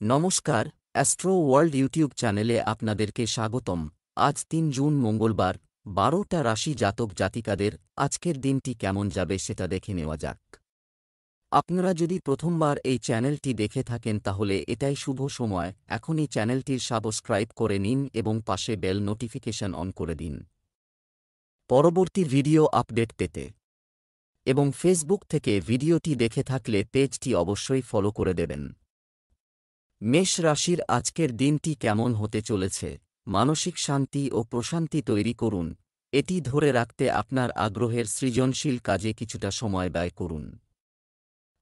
নমস্কার, astro world YouTube চ্যানেলে আপনাদেরকে স্বাগতম। আজ ৩ জুন মঙ্গলবার, ১২টা রাশি জাতক জাতিকাদের আজকের দিনটি কেমন যাবে সেটা দেখে নেওয়া যাক। আপনারা যদি প্রথমবার এই চ্যানেলটি দেখে থাকেন তাহলে এটাই শুভ সময়, এখনই চ্যানেলটির সাবস্ক্রাইব করে নিন এবং পাশে বেল নোটিফিকেশন অন করে দিন পরবর্তী ভিডিও আপডেট পেতে। এবং ফেসবুক থেকে ভিডিওটি দেখে থাকলে পেজটি অবশ্যই ফলো করে দেবেন। মেষ রাশির আজকের দিনটি কেমন হতে চলেছে? মানসিক শান্তি ও প্রশান্তি তৈরি করুন। এটি ধরে রাখতে আপনার আগ্রহের সৃজনশীল কাজে কিছুটা সময় ব্যয় করুন।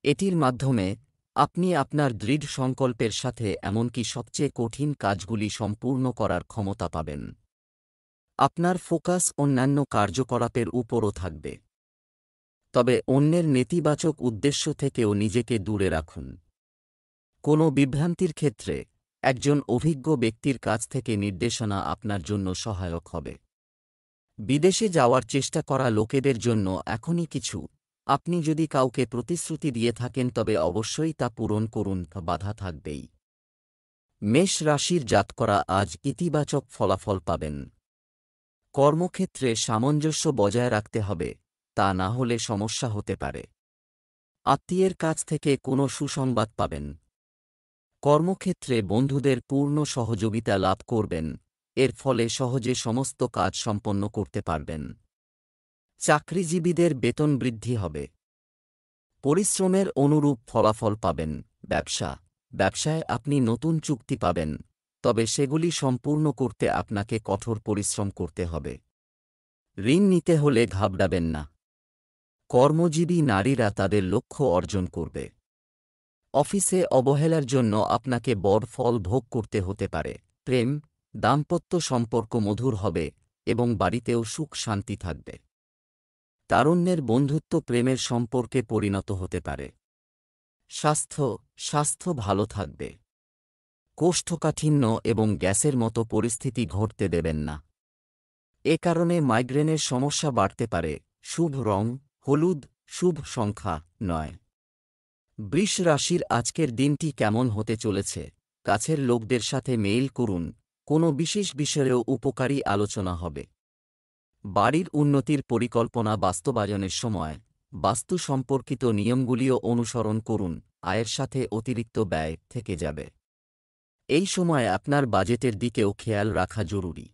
এটির মাধ্যমে আপনি আপনার দৃঢ় সংকল্পের সাথে এমনকি সবচেয়ে কঠিন কাজগুলি সম্পূর্ণ করার ক্ষমতা পাবেন। আপনার ফোকাস অন্যান্য কার্যকলাপের উপরও থাকবে। তবে অন্যের নেতিবাচক উদ্দেশ্য থেকেও নিজেকে দূরে রাখুন। কোনো বিভ্রান্তির ক্ষেত্রে একজন অভিজ্ঞ ব্যক্তির কাছ থেকে নির্দেশনা আপনার জন্য সহায়ক হবে। বিদেশে যাওয়ার চেষ্টা করা লোকেদের জন্য এখনই কিছু। আপনি যদি কাউকে প্রতিশ্রুতি দিয়ে থাকেন তবে অবশ্যই তা পূরণ করুন, বাধা থাকবেই। মেষ রাশির জাতকরা আজ ইতিবাচক ফলাফল পাবেন। কর্মক্ষেত্রে সামঞ্জস্য বজায় রাখতে হবে, তা না হলে সমস্যা হতে পারে। আত্মীয়ের কাছ থেকে কোনো সুসংবাদ পাবেন। কর্মক্ষেত্রে বন্ধুদের পূর্ণ সহযোগিতা লাভ করবেন, এর ফলে সহজে সমস্ত কাজ সম্পন্ন করতে পারবেন। চাকরিজীবীদের বেতন বৃদ্ধি হবে। পরিশ্রমের অনুরূপ ফলাফল পাবেন। ব্যবসায় আপনি নতুন চুক্তি পাবেন, তবে সেগুলি সম্পূর্ণ করতে আপনাকে কঠোর পরিশ্রম করতে হবে। ঋণ নিতে হলে ঘাবড়াবেন না। কর্মজীবী নারীরা তাদের লক্ষ্য অর্জন করবে। অফিসে অবহেলার জন্য আপনাকে বড় ফল ভোগ করতে হতে পারে। প্রেম, দাম্পত্য সম্পর্ক মধুর হবে এবং বাড়িতেও সুখ শান্তি থাকবে। তারুণ্যের বন্ধুত্ব প্রেমের সম্পর্কে পরিণত হতে পারে। স্বাস্থ্য ভালো থাকবে। কোষ্ঠকাঠিন্য এবং গ্যাসের মতো পরিস্থিতি ঘটতে দেবেন না। এ কারণে মাইগ্রেনের সমস্যা বাড়তে পারে। শুভ রং হলুদ, শুভ সংখ্যা ৯। বৃষ রাশির আজকের দিনটি কেমন হতে চলেছে? কাছের লোকদের সাথে মেইল করুন, কোনো বিশেষ বিষয়েও উপকারী আলোচনা হবে। বাড়ির উন্নতির পরিকল্পনা বাস্তবায়নের সময় বাস্তু সম্পর্কিত নিয়মগুলিও অনুসরণ করুন, আয়ের সাথে অতিরিক্ত ব্যয় থেকে যাবে। এই সময় আপনার বাজেটের দিকেও খেয়াল রাখা জরুরি।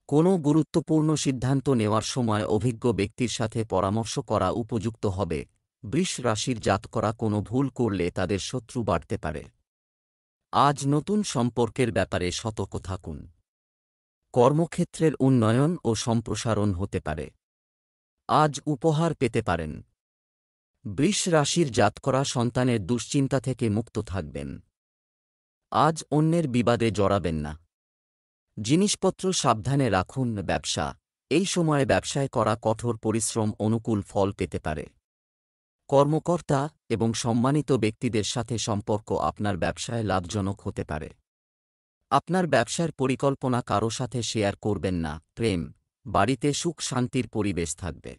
কোনো গুরুত্বপূর্ণ সিদ্ধান্ত নেওয়ার সময় অভিজ্ঞ ব্যক্তির সাথে পরামর্শ করা উপযুক্ত হবে। বৃষ রাশির জাতকরা কোনো ভুল করলে তাদের শত্রু বাড়তে পারে। আজ নতুন সম্পর্কের ব্যাপারে সতর্ক থাকুন। কর্মক্ষেত্রের উন্নয়ন ও সম্প্রসারণ হতে পারে। আজ উপহার পেতে পারেন। বৃষ রাশির জাতকরা সন্তানের দুশ্চিন্তা থেকে মুক্ত থাকবেন। আজ অন্যের বিবাদে জড়াবেন না। জিনিসপত্র সাবধানে রাখুন। এই সময়ে ব্যবসায় করা কঠোর পরিশ্রম অনুকূল ফল পেতে পারে। কর্মকর্তা এবং সম্মানিত ব্যক্তিদের সাথে সম্পর্ক আপনার ব্যবসায় লাভজনক হতে পারে। আপনার ব্যবসার পরিকল্পনা কারো সাথে শেয়ার করবেন না। প্রেম, বাড়িতে সুখ শান্তির পরিবেশ থাকবে।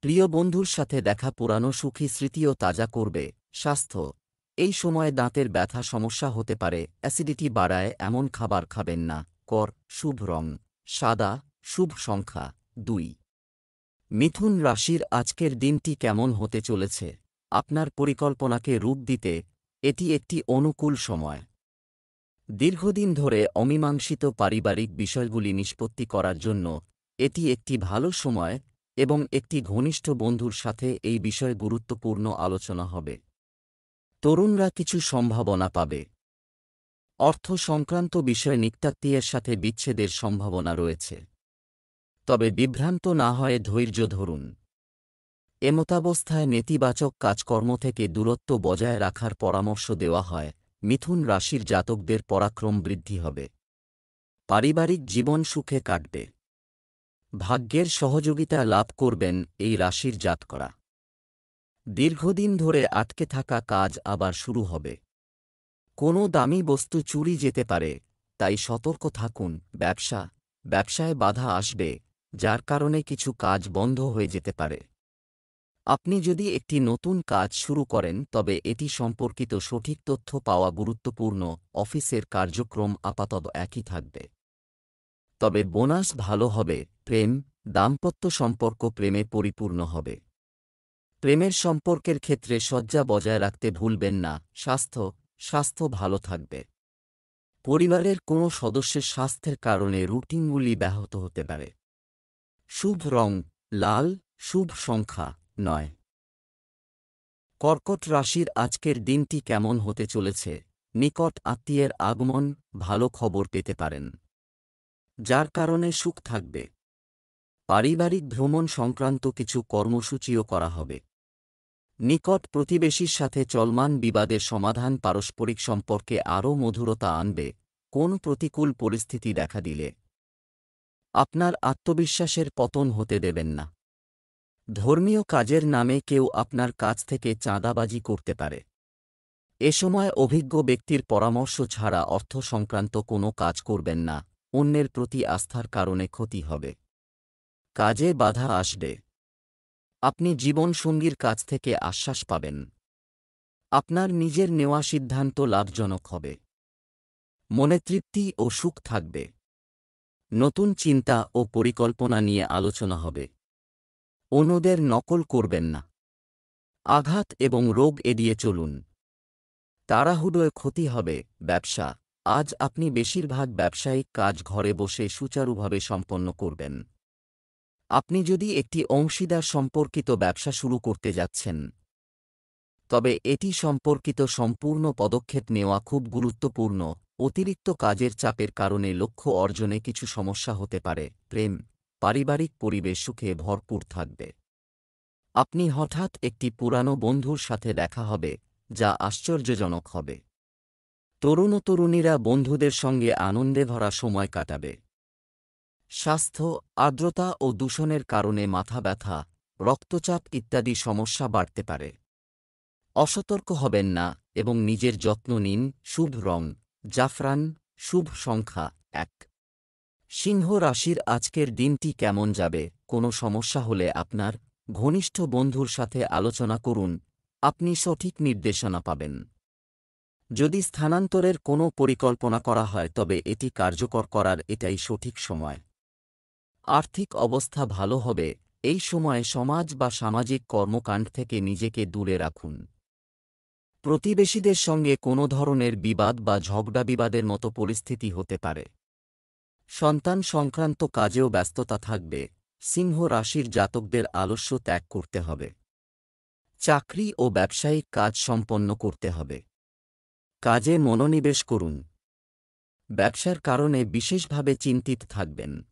প্রিয় বন্ধুর সাথে দেখা পুরানো সুখী স্মৃতিও তাজা করবে। স্বাস্থ্য, এই সময়ে দাঁতের ব্যথা সমস্যা হতে পারে। অ্যাসিডিটি বাড়ায় এমন খাবার খাবেন না। শুভ রং সাদা, শুভ সংখ্যা ২। মিথুন রাশির আজকের দিনটি কেমন হতে চলেছে? আপনার পরিকল্পনাকে রূপ দিতে এটি একটি অনুকূল সময়। দীর্ঘদিন ধরে অমীমাংসিত পারিবারিক বিষয়গুলি নিষ্পত্তি করার জন্য এটি একটি ভালো সময় এবং একটি ঘনিষ্ঠ বন্ধুর সাথে এই বিষয়ে গুরুত্বপূর্ণ আলোচনা হবে। তরুণরা কিছু সম্ভাবনা পাবে। অর্থ সংক্রান্ত বিষয়ে নিকটাত্মীয়ের সাথে বিচ্ছেদের সম্ভাবনা রয়েছে। তবে বিভ্রান্ত না হয়ে ধৈর্য ধরুন। এমতাবস্থায় নেতিবাচক কাজকর্ম থেকে দূরত্ব বজায় রাখার পরামর্শ দেওয়া হয়। মিথুন রাশির জাতকদের পরাক্রম বৃদ্ধি হবে। পারিবারিক জীবন সুখে কাটবে। ভাগ্যের সহযোগিতা লাভ করবেন এই রাশির জাতকরা। দীর্ঘদিন ধরে আটকে থাকা কাজ আবার শুরু হবে। কোনো দামি বস্তু চুরি যেতে পারে, তাই সতর্ক থাকুন। ব্যবসায় বাধা আসবে, যার কারণে কিছু কাজ বন্ধ হয়ে যেতে পারে। আপনি যদি একটি নতুন কাজ শুরু করেন তবে এটি সম্পর্কিত সঠিক তথ্য পাওয়া গুরুত্বপূর্ণ। অফিসের কার্যক্রম আপাতত একই থাকবে, তবে বোনাস ভালো হবে। প্রেম, দাম্পত্য সম্পর্ক প্রেমে পরিপূর্ণ হবে। প্রেমের সম্পর্কের ক্ষেত্রে সজ্জা বজায় রাখতে ভুলবেন না। স্বাস্থ্য ভালো থাকবে। পরিবারের কোনো সদস্যের স্বাস্থ্যের কারণে রুটিনগুলি ব্যাহত হতে পারে। শুভ রং লাল, শুভ সংখ্যা 9। কর্কট রাশির আজকের দিনটি কেমন হতে চলেছে? নিকট আত্মীয়ের আগমন, ভালো খবর পেতে পারেন, যার কারণে সুখ থাকবে। পারিবারিক ভ্রমণ সংক্রান্ত কিছু কর্মসূচিও করা হবে। নিকট প্রতিবেশীর সাথে চলমান বিবাদের সমাধান পারস্পরিক সম্পর্কে আরও মধুরতা আনবে। কোন প্রতিকূল পরিস্থিতি দেখা দিলে আপনার আত্মবিশ্বাসের পতন হতে দেবেন না। ধর্মীয় কাজের নামে কেউ আপনার কাছ থেকে চাঁদাবাজি করতে পারে। এ সময় অভিজ্ঞ ব্যক্তির পরামর্শ ছাড়া অর্থ সংক্রান্ত কোনো কাজ করবেন না। অন্যের প্রতি আস্থার কারণে ক্ষতি হবে। কাজে বাধা আসবে। আপনি জীবনসঙ্গীর কাছ থেকে আশ্বাস পাবেন। আপনার নিজের নেওয়া সিদ্ধান্ত লাভজনক হবে। মনে তৃপ্তি ও সুখ থাকবে। নতুন চিন্তা ও পরিকল্পনা নিয়ে আলোচনা হবে। অন্যদের নকল করবেন না। আঘাত এবং রোগ এড়িয়ে চলুন। তাড়াহুড়োয় ক্ষতি হবে। ব্যবসা, আজ আপনি বেশিরভাগ ব্যবসায়িক কাজ ঘরে বসে সুচারুভাবে সম্পন্ন করবেন। আপনি যদি একটি অংশীদার সম্পর্কিত ব্যবসা শুরু করতে যাচ্ছেন, তবে এটি সম্পর্কিত সম্পূর্ণ পদক্ষেপ নেওয়া খুব গুরুত্বপূর্ণ। অতিরিক্ত কাজের চাপের কারণে লক্ষ্য অর্জনে কিছু সমস্যা হতে পারে। প্রেম, পারিবারিক পরিবেশ সুখে ভরপুর থাকবে। আপনি হঠাৎ একটি পুরানো বন্ধুর সাথে দেখা হবে, যা আশ্চর্যজনক হবে। তরুণ ও তরুণীরা বন্ধুদের সঙ্গে আনন্দে ভরা সময় কাটাবে। স্বাস্থ্য, আর্দ্রতা ও দূষণের কারণে মাথা ব্যথা, রক্তচাপ ইত্যাদি সমস্যা বাড়তে পারে। অসতর্ক হবেন না এবং নিজের যত্ন নিন। শুভ রং জাফরান, শুভ সংখ্যা 1। সিংহ রাশির আজকের দিনটি কেমন যাবে? কোনো সমস্যা হলে আপনার ঘনিষ্ঠ বন্ধুর সাথে আলোচনা করুন। আপনি সঠিক নির্দেশনা পাবেন। যদি স্থানান্তরের কোনো পরিকল্পনা করা হয় তবে এটি কার্যকর করার এটাই সঠিক সময়। আর্থিক অবস্থা ভালো হবে। এই সময়ে সমাজ বা সামাজিক কর্মকাণ্ড থেকে নিজেকে দূরে রাখুন। প্রতিবেশীদের সঙ্গে কোনো ধরনের বিবাদ বা ঝগড়া-বিবাদের মতো পরিস্থিতি হতে পারে। সন্তান সংক্রান্ত কাজেও ব্যস্ততা থাকবে। সিংহ রাশির জাতকদের আলস্য ত্যাগ করতে হবে। চাকরি ও ব্যবসায়িক কাজ সম্পন্ন করতে হবে। কাজে মনোনিবেশ করুন। ব্যবসার কারণে বিশেষভাবে চিন্তিত থাকবেন,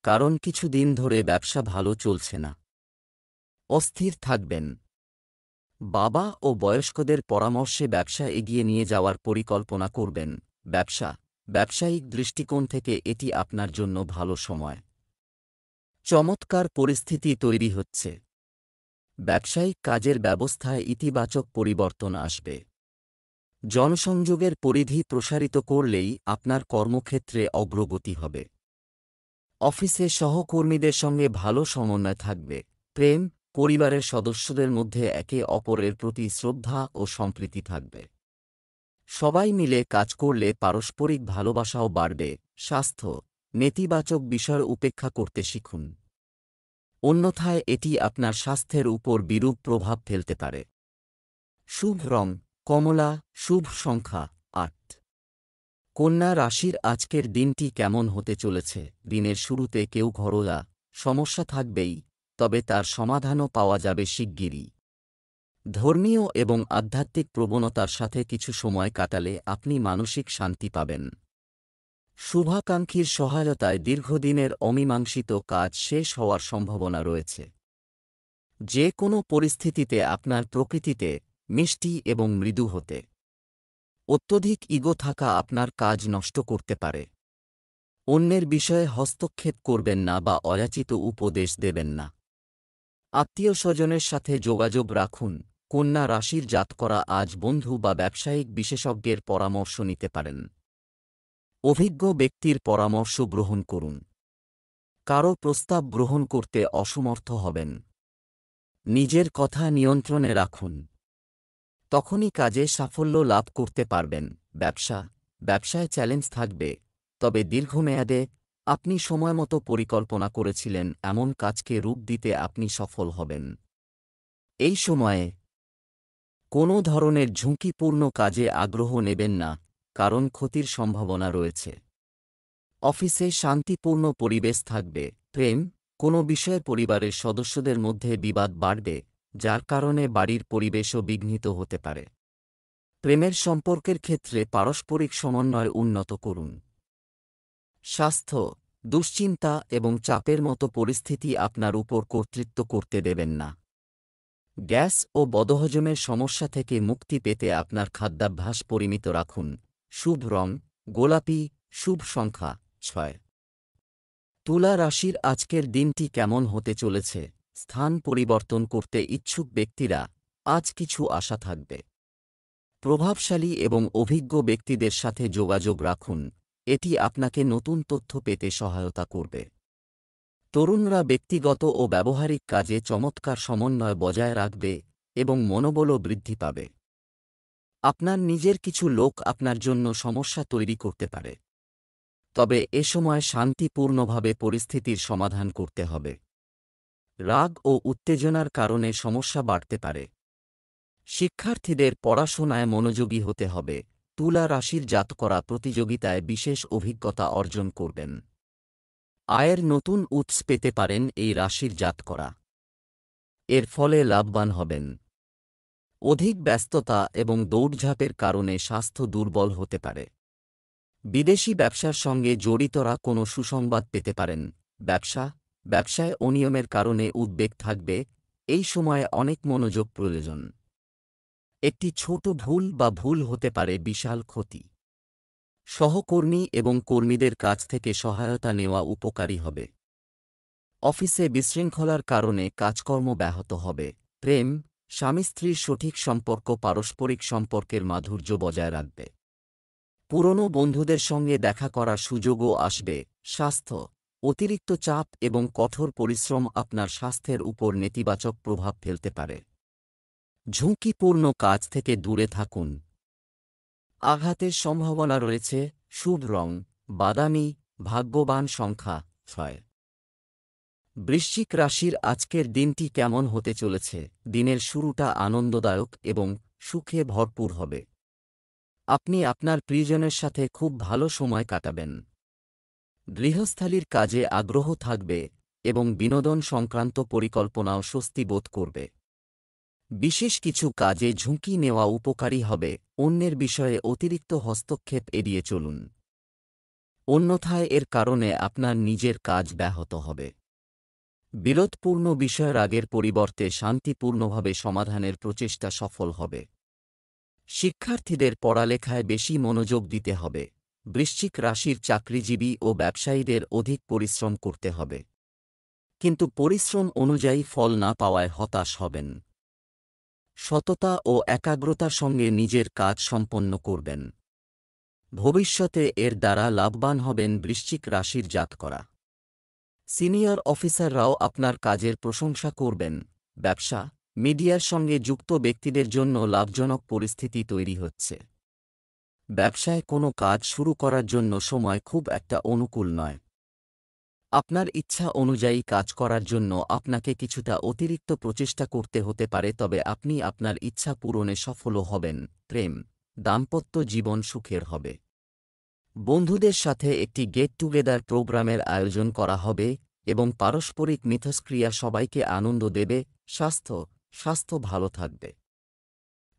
কারণ কিছু দিন ধরে ব্যবসা ভালো চলছে না। অস্থির থাকবেন। বাবা ও বয়স্কদের পরামর্শে ব্যবসা এগিয়ে নিয়ে যাওয়ার পরিকল্পনা করবেন। ব্যবসায়িক দৃষ্টিকোণ থেকে এটি আপনার জন্য ভালো সময়। চমৎকার পরিস্থিতি তৈরি হচ্ছে। ব্যবসায়িক কাজের ব্যবস্থায় ইতিবাচক পরিবর্তন আসবে। জনসংযোগের পরিধি প্রসারিত করলেই আপনার কর্মক্ষেত্রে অগ্রগতি হবে। অফিসে সহকর্মীদের সঙ্গে ভালো সমন্বয় থাকবে। প্রেম, পরিবারের সদস্যদের মধ্যে একে অপরের প্রতি শ্রদ্ধা ও সম্প্রীতি থাকবে। সবাই মিলে কাজ করলে পারস্পরিক ভালোবাসাও বাড়বে। স্বাস্থ্য, নেতিবাচক বিষয় উপেক্ষা করতে শিখুন। অন্যথায় এটি আপনার স্বাস্থ্যের উপর বিরূপ প্রভাব ফেলতে পারে। শুভ রং কমলা, শুভ সংখ্যা 8। কন্যা রাশির আজকের দিনটি কেমন হতে চলেছে? দিনের শুরুতে কেউ ঘরোয়া সমস্যা থাকবেই, তবে তার সমাধানও পাওয়া যাবে শিগগিরই। ধর্মীয় এবং আধ্যাত্মিক প্রবণতার সাথে কিছু সময় কাটালে আপনি মানসিক শান্তি পাবেন। শুভাকাঙ্ক্ষীর সহায়তায় দীর্ঘদিনের অমীমাংসিত কাজ শেষ হওয়ার সম্ভাবনা রয়েছে। যে কোনো পরিস্থিতিতে আপনার প্রকৃতিতে মিষ্টি এবং মৃদু হতে। অত্যধিক ইগো থাকা আপনার কাজ নষ্ট করতে পারে। অন্যের বিষয়ে হস্তক্ষেপ করবেন না বা অযাচিত উপদেশ দেবেন না। আত্মীয়-স্বজনের সাথে যোগাযোগ রাখুন। কন্যা রাশির জাতকরা আজ বন্ধু বা ব্যবসায়িক বিশেষজ্ঞের পরামর্শ নিতে পারেন। অভিজ্ঞ ব্যক্তির পরামর্শ গ্রহণ করুন। কারো প্রস্তাব গ্রহণ করতে অসমর্থ হবেন। নিজের কথা নিয়ন্ত্রণে রাখুন। তখনই কাজে সাফল্য লাভ করতে পারবেন। ব্যবসায় চ্যালেঞ্জ থাকবে, তবে দীর্ঘমেয়াদে আপনি সময়মতো পরিকল্পনা করেছিলেন এমন কাজকে রূপ দিতে আপনি সফল হবেন। এই সময়ে কোনো ধরনের ঝুঁকিপূর্ণ কাজে আগ্রহ নেবেন না, কারণ ক্ষতির সম্ভাবনা রয়েছে। অফিসে শান্তিপূর্ণ পরিবেশ থাকবে। কোনো বিষয়ে পরিবারের সদস্যদের মধ্যে বিবাদ বাড়বে, যার কারণে বাড়ির পরিবেশও বিঘ্নিত হতে পারে। প্রেমের সম্পর্কের ক্ষেত্রে পারস্পরিক সমন্বয় উন্নত করুন। স্বাস্থ্য, দুশ্চিন্তা এবং চাপের মতো পরিস্থিতি আপনার উপর কর্তৃত্ব করতে দেবেন না। গ্যাস ও বদহজমের সমস্যা থেকে মুক্তি পেতে আপনার খাদ্যাভ্যাস পরিমিত রাখুন। শুভ রং গোলাপি, শুভ সংখ্যা 6। তুলা রাশির আজকের দিনটি কেমন হতে চলেছে? স্থান পরিবর্তন করতে ইচ্ছুক ব্যক্তিরা আজ কিছু আশা থাকবে। প্রভাবশালী এবং অভিজ্ঞ ব্যক্তিদের সাথে যোগাযোগ রাখুন, এটি আপনাকে নতুন তথ্য পেতে সহায়তা করবে। তরুণরা ব্যক্তিগত ও ব্যবহারিক কাজে চমৎকার সমন্বয় বজায় রাখবে এবং মনোবলও বৃদ্ধি পাবে। আপনার নিজের কিছু লোক আপনার জন্য সমস্যা তৈরি করতে পারে, তবে এ সময় শান্তিপূর্ণভাবে পরিস্থিতির সমাধান করতে হবে। রাগ ও উত্তেজনার কারণে সমস্যা বাড়তে পারে। শিক্ষার্থীদের পড়াশোনায় মনোযোগী হতে হবে। তুলা রাশির জাতকরা প্রতিযোগিতায় বিশেষ অভিজ্ঞতা অর্জন করবেন। আয়ের নতুন উৎস পেতে পারেন এই রাশির জাতকরা। এর ফলে লাভবান হবেন। অধিক ব্যস্ততা এবং দৌড়ঝাঁপের কারণে স্বাস্থ্য দুর্বল হতে পারে। বিদেশি ব্যবসার সঙ্গে জড়িতরা কোনো সুসংবাদ পেতে পারেন। ব্যবসায় অনিয়মের কারণে উদ্বেগ থাকবে। এই সময়ে অনেক মনোযোগ প্রয়োজন। একটি ছোট ভুল হতে পারে বিশাল ক্ষতি। সহকর্মী এবং কর্মীদের কাছ থেকে সহায়তা নেওয়া উপকারী হবে। অফিসে বিশৃঙ্খলার কারণে কাজকর্ম ব্যাহত হবে। স্বামী স্ত্রীর সঠিক সম্পর্ক পারস্পরিক সম্পর্কের মাধুর্য বজায় রাখবে। পুরনো বন্ধুদের সঙ্গে দেখা করার সুযোগও আসবে। স্বাস্থ্য, অতিরিক্ত চাপ এবং কঠোর পরিশ্রম আপনার স্বাস্থ্যের উপর নেতিবাচক প্রভাব ফেলতে পারে। ঝুঁকিপূর্ণ কাজ থেকে দূরে থাকুন। আঘাতের সম্ভাবনা রয়েছে। শুভ রং বাদামি, ভাগ্যবান সংখ্যা 6। বৃশ্চিক রাশির আজকের দিনটি কেমন হতে চলেছে? দিনের শুরুটা আনন্দদায়ক এবং সুখে ভরপুর হবে। আপনি আপনার প্রিয়জনের সাথে খুব ভালো সময় কাটাবেন। গৃহস্থালির কাজে আগ্রহ থাকবে এবং বিনোদন সংক্রান্ত পরিকল্পনাও স্বস্তি বোধ করবে। বিশেষ কিছু কাজে ঝুঁকি নেওয়া উপকারী হবে। অন্যের বিষয়ে অতিরিক্ত হস্তক্ষেপ এড়িয়ে চলুন, অন্যথায় এর কারণে আপনার নিজের কাজ ব্যাহত হবে। বিরোধপূর্ণ বিষয়ের আগের পরিবর্তে শান্তিপূর্ণভাবে সমাধানের প্রচেষ্টা সফল হবে। শিক্ষার্থীদের পড়ালেখায় বেশি মনোযোগ দিতে হবে। বৃশ্চিক রাশির চাকরিজীবী ও ব্যবসায়ীদের অধিক পরিশ্রম করতে হবে, কিন্তু পরিশ্রম অনুযায়ী ফল না পাওয়ায় হতাশ হবেন। সততা ও একাগ্রতার সঙ্গে নিজের কাজ সম্পন্ন করবেন। ভবিষ্যতে এর দ্বারা লাভবান হবেন বৃশ্চিক রাশির জাতকরা। সিনিয়র অফিসাররাও আপনার কাজের প্রশংসা করবেন। মিডিয়ার সঙ্গে যুক্ত ব্যক্তিদের জন্য লাভজনক পরিস্থিতি তৈরি হচ্ছে। ব্যবসায় কোনো কাজ শুরু করার জন্য সময় খুব একটা অনুকূল নয়। আপনার ইচ্ছা অনুযায়ী কাজ করার জন্য আপনাকে কিছুটা অতিরিক্ত প্রচেষ্টা করতে হতে পারে, তবে আপনি আপনার ইচ্ছা পূরণে সফলও হবেন। দাম্পত্য জীবন সুখের হবে। বন্ধুদের সাথে একটি গেট টুগেদার প্রোগ্রামের আয়োজন করা হবে এবং পারস্পরিক মিথস্ক্রিয়া সবাইকে আনন্দ দেবে। স্বাস্থ্য ভালো থাকবে।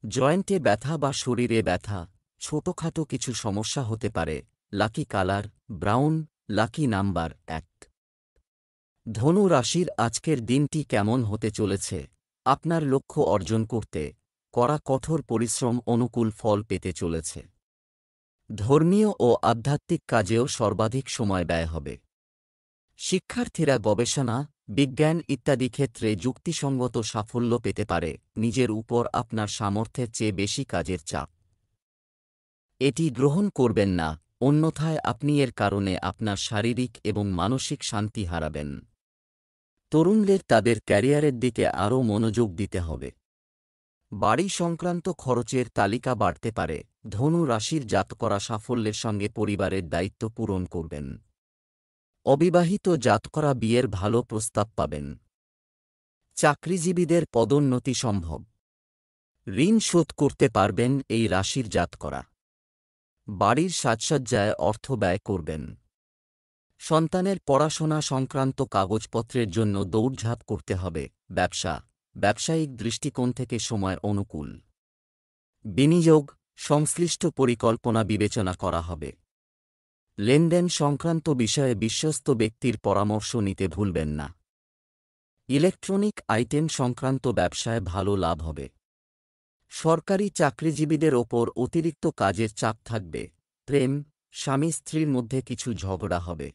জয়েন্টে ব্যথা বা শরীরে ব্যথা, ছোটখাটো কিছু সমস্যা হতে পারে। Lucky colour brown, lucky number 1। ধনু রাশির আজকের দিনটি কেমন হতে চলেছে? আপনার লক্ষ্য অর্জন করতে করা কঠোর পরিশ্রম অনুকূল ফল পেতে চলেছে। ধর্মীয় ও আধ্যাত্মিক কাজেও সর্বাধিক সময় ব্যয় হবে। শিক্ষার্থীরা গবেষণা, বিজ্ঞান ইত্যাদি ক্ষেত্রে যুক্তিসঙ্গত সাফল্য পেতে পারে। নিজের উপর আপনার সামর্থ্যের চেয়ে বেশি কাজের চাপ এটি গ্রহণ করবেন না, অন্যথায় আপনি এর কারণে আপনার শারীরিক এবং মানসিক শান্তি হারাবেন। তরুণদের তাদের ক্যারিয়ারের দিকে আরও মনোযোগ দিতে হবে। বাড়ি সংক্রান্ত খরচের তালিকা বাড়তে পারে। ধনু রাশির জাতকরা সাফল্যের সঙ্গে পরিবারের দায়িত্ব পূরণ করবেন। অবিবাহিত জাতকরা বিয়ের ভালো প্রস্তাব পাবেন। চাকরিজীবীদের পদোন্নতি সম্ভব। ঋণ শোধ করতে পারবেন এই রাশির জাতকরা। বাড়ির সাজসজ্জায় অর্থ ব্যয় করবেন। সন্তানের পড়াশোনা সংক্রান্ত কাগজপত্রের জন্য দৌড়ঝাঁপ করতে হবে। ব্যবসায়িক দৃষ্টিকোণ থেকে সময় অনুকূল। বিনিয়োগ সংশ্লিষ্ট পরিকল্পনা বিবেচনা করা হবে। লেনদেন সংক্রান্ত বিষয়ে বিশ্বস্ত ব্যক্তির পরামর্শ নিতে ভুলবেন না। ইলেকট্রনিক আইটেম সংক্রান্ত ব্যবসায় ভালো লাভ হবে। সরকারি চাকরিজীবীদের ওপর অতিরিক্ত কাজের চাপ থাকবে। প্রেম স্বামী স্ত্রীর মধ্যে কিছু ঝগড়া হবে।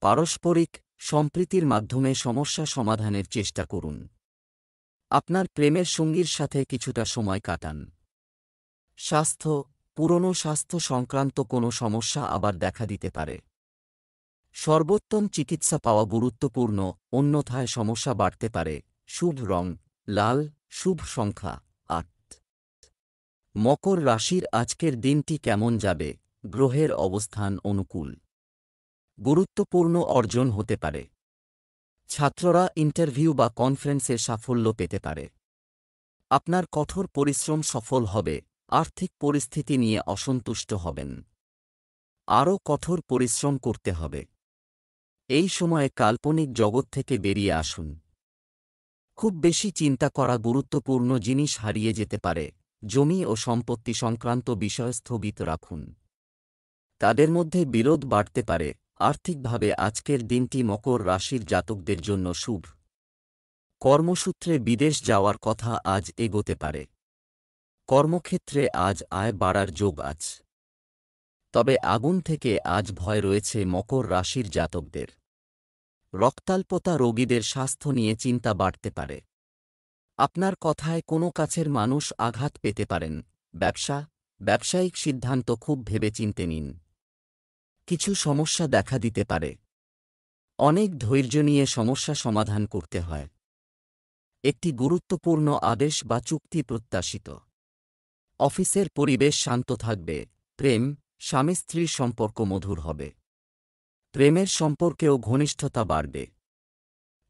পারস্পরিক সম্প্রীতির মাধ্যমে সমস্যা সমাধানের চেষ্টা করুন। আপনার প্রেমের সঙ্গীর সাথে কিছুটা সময় কাটান। স্বাস্থ্য পুরনো স্বাস্থ্য সংক্রান্ত কোনো সমস্যা আবার দেখা দিতে পারে। সর্বোত্তম চিকিৎসা পাওয়া গুরুত্বপূর্ণ, অন্যথায় সমস্যা বাড়তে পারে। শুভ রং লাল, শুভ সংখ্যা ৮। মকর রাশির আজকের দিনটি কেমন যাবে? গ্রহের অবস্থান অনুকূল। গুরুত্বপূর্ণ অর্জন হতে পারে। ছাত্ররা ইন্টারভিউ বা কনফারেন্সে সাফল্য পেতে পারে। আপনার কঠোর পরিশ্রম সফল হবে। আর্থিক পরিস্থিতি নিয়ে অসন্তুষ্ট হবেন। আরও কঠোর পরিশ্রম করতে হবে। এই সময়ে কাল্পনিক জগৎ থেকে বেরিয়ে আসুন। খুব বেশি চিন্তা করা গুরুত্বপূর্ণ জিনিস হারিয়ে যেতে পারে। জমি ও সম্পত্তি সংক্রান্ত বিষয় স্থগিত রাখুন। তাদের মধ্যে বিরোধ বাড়তে পারে। আর্থিকভাবে আজকের দিনটি মকর রাশির জাতকদের জন্য শুভ। কর্মসূত্রে বিদেশ যাওয়ার কথা আজ এগোতে পারে। কর্মক্ষেত্রে আজ আয় বাড়ার যোগ আছে। তবে আগুন থেকে আজ ভয় রয়েছে মকর রাশির জাতকদের। রক্তাল্পতা রোগীদের স্বাস্থ্য নিয়ে চিন্তা বাড়তে পারে। আপনার কথায় কোনো কাছের মানুষ আঘাত পেতে পারেন। ব্যবসায়িক সিদ্ধান্ত খুব ভেবেচিন্তে নিন। কিছু সমস্যা দেখা দিতে পারে। অনেক ধৈর্য নিয়ে সমস্যা সমাধান করতে হয়। একটি গুরুত্বপূর্ণ আদেশ বা চুক্তি প্রত্যাশিত। অফিসের পরিবেশ শান্ত থাকবে। প্রেম স্বামী স্ত্রীর সম্পর্ক মধুর হবে। প্রেমের সম্পর্কেও ঘনিষ্ঠতা বাড়বে।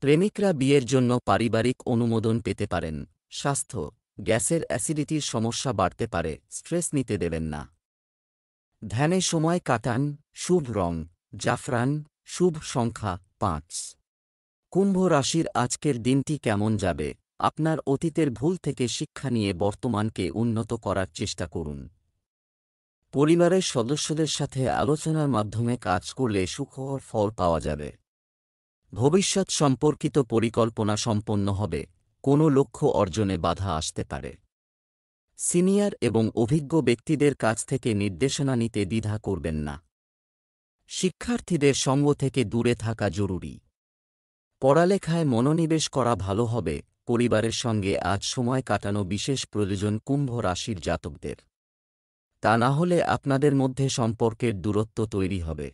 প্রেমিকরা বিয়ের জন্য পারিবারিক অনুমোদন পেতে পারেন। স্বাস্থ্য গ্যাসের অ্যাসিডিটির সমস্যা বাড়তে পারে। স্ট্রেস নিতে দেবেন না। ধ্যানে সময় কাটান। শুভ রং জাফরান, শুভ সংখ্যা ৫। কুম্ভ রাশির আজকের দিনটি কেমন যাবে? আপনার অতীতের ভুল থেকে শিক্ষা নিয়ে বর্তমানকে উন্নত করার চেষ্টা করুন। পরিবারের সদস্যদের সাথে আলোচনার মাধ্যমে কাজ করলে সুখকর ফল পাওয়া যাবে। ভবিষ্যৎ সম্পর্কিত পরিকল্পনা সম্পন্ন হবে। কোনো লক্ষ্য অর্জনে বাধা আসতে পারে। সিনিয়র এবং অভিজ্ঞ ব্যক্তিদের কাছ থেকে নির্দেশনা নিতে দ্বিধা করবেন না। শিক্ষার্থীদের সঙ্গ থেকে দূরে থাকা জরুরি। পড়ালেখায় মনোনিবেশ করা ভালো হবে। পরিবারের সঙ্গে আজ সময় কাটানো বিশেষ প্রয়োজন কুম্ভ রাশির জাতকদের। তা না হলে আপনাদের মধ্যে সম্পর্কের দূরত্ব তৈরি হবে।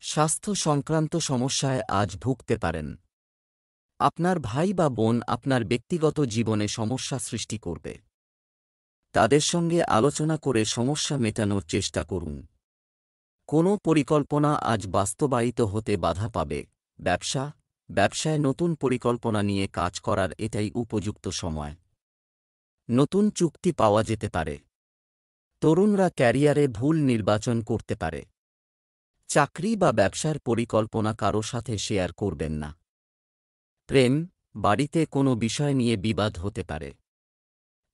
স্বাস্থ্য সংক্রান্ত সমস্যায় আজ ভুগতে পারেন। আপনার ভাই বা বোন আপনার ব্যক্তিগত জীবনে সমস্যা সৃষ্টি করবে। তাদের সঙ্গে আলোচনা করে সমস্যা মেটানোর চেষ্টা করুন। কোনো পরিকল্পনা আজ বাস্তবায়িত হতে বাধা পাবে। ব্যবসায় নতুন পরিকল্পনা নিয়ে কাজ করার এটাই উপযুক্ত সময়। নতুন চুক্তি পাওয়া যেতে পারে। তরুণরা ক্যারিয়ারে ভুল নির্বাচন করতে পারে। চাকরি বা ব্যবসার পরিকল্পনা কারো সাথে শেয়ার করবেন না। প্রেম বাড়িতে কোনো বিষয় নিয়ে বিবাদ হতে পারে।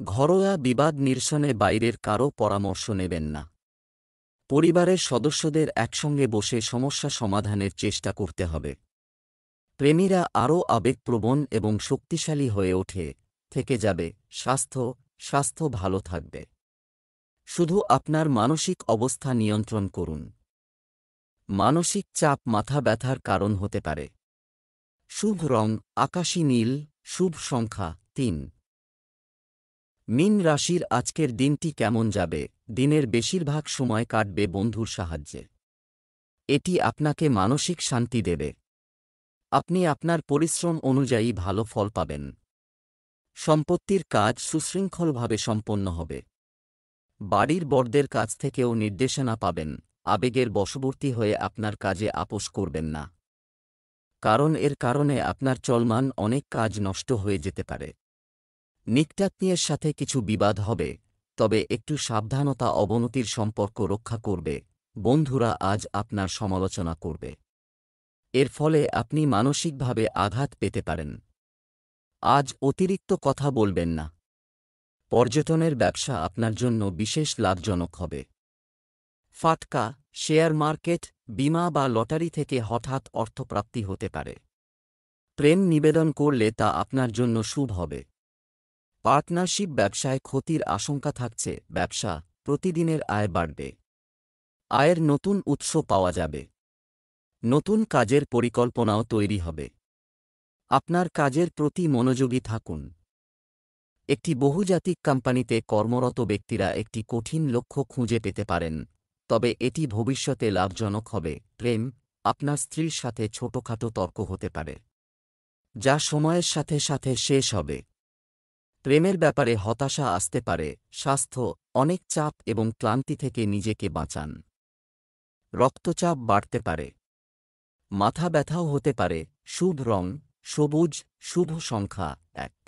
ঘরোয়া বিবাদ নিরসনে বাইরের কারও পরামর্শ নেবেন না। পরিবারের সদস্যদের একসঙ্গে বসে সমস্যা সমাধানের চেষ্টা করতে হবে। প্রেমীরা আরও আবেগপ্রবণ এবং শক্তিশালী হয়ে থেকে যাবে। স্বাস্থ্য ভালো থাকবে। শুধু আপনার মানসিক অবস্থা নিয়ন্ত্রণ করুন। মানসিক চাপ মাথা ব্যথার কারণ হতে পারে। শুভ রং আকাশী নীল, শুভ সংখ্যা ৩। মীন রাশির আজকের দিনটি কেমন যাবে? দিনের বেশিরভাগ সময় কাটবে বন্ধুর সাহায্যে। এটি আপনাকে মানসিক শান্তি দেবে। আপনি আপনার পরিশ্রম অনুযায়ী ভালো ফল পাবেন। সম্পত্তির কাজ সুশৃঙ্খলভাবে সম্পন্ন হবে। বাড়ির বড়দের কাছ থেকেও নির্দেশনা পাবেন। আবেগের বশবর্তী হয়ে আপনার কাজে আপোস করবেন না, কারণ এর কারণে আপনার চলমান অনেক কাজ নষ্ট হয়ে যেতে পারে। নিকটাত্মীয়ের সাথে কিছু বিবাদ হবে, তবে একটু সাবধানতা অবনতির সম্পর্ক রক্ষা করবে। বন্ধুরা আজ আপনার সমালোচনা করবে। এর ফলে আপনি মানসিকভাবে আঘাত পেতে পারেন। আজ অতিরিক্ত কথা বলবেন না। পর্যটনের ব্যবসা আপনার জন্য বিশেষ লাভজনক হবে। ফাটকা, শেয়ার মার্কেট, বীমা বা লটারি থেকে হঠাৎ অর্থপ্রাপ্তি হতে পারে। প্রেম নিবেদন করলে তা আপনার জন্য শুভ হবে। পার্টনারশিপ ব্যবসায় ক্ষতির আশঙ্কা থাকছে। ব্যবসা, প্রতিদিনের আয় বাড়বে। আয়ের নতুন উৎস পাওয়া যাবে। নতুন কাজের পরিকল্পনাও তৈরি হবে। আপনার কাজের প্রতি মনোযোগী থাকুন। একটি বহুজাতিক কোম্পানিতে কর্মরত ব্যক্তিরা একটি কঠিন লক্ষ্য খুঁজে পেতে পারেন, তবে এটি ভবিষ্যতে লাভজনক হবে। প্রেম, আপনার স্ত্রীর সাথে ছোটখাটো তর্ক হতে পারে, যা সময়ের সাথে সাথে শেষ হবে। প্রেমের ব্যাপারে হতাশা আসতে পারে। স্বাস্থ্য, অনেক চাপ এবং ক্লান্তি থেকে নিজেকে বাঁচান। রক্তচাপ বাড়তে পারে। মাথা ব্যথাও হতে পারে। শুভ রং সবুজ, শুভ সংখ্যা 1।